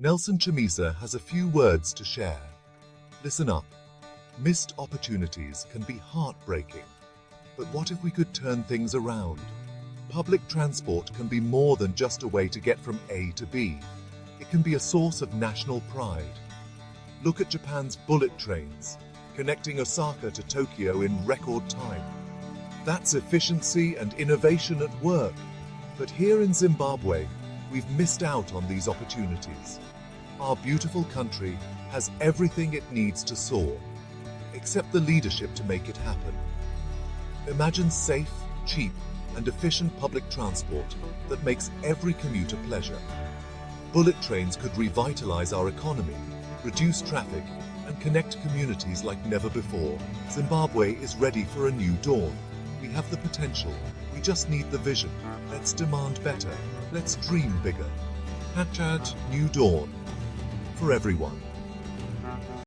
Nelson Chamisa has a few words to share. Listen up. Missed opportunities can be heartbreaking. But what if we could turn things around? Public transport can be more than just a way to get from A to B. It can be a source of national pride. Look at Japan's bullet trains, connecting Osaka to Tokyo in record time. That's efficiency and innovation at work. But here in Zimbabwe, we've missed out on these opportunities. Our beautiful country has everything it needs to soar, except the leadership to make it happen. Imagine safe, cheap, and efficient public transport that makes every commute a pleasure. Bullet trains could revitalize our economy, reduce traffic, and connect communities like never before. Zimbabwe is ready for a new dawn. We have the potential. We just need the vision. Let's demand better. Let's dream bigger. #New Dawn. For everyone.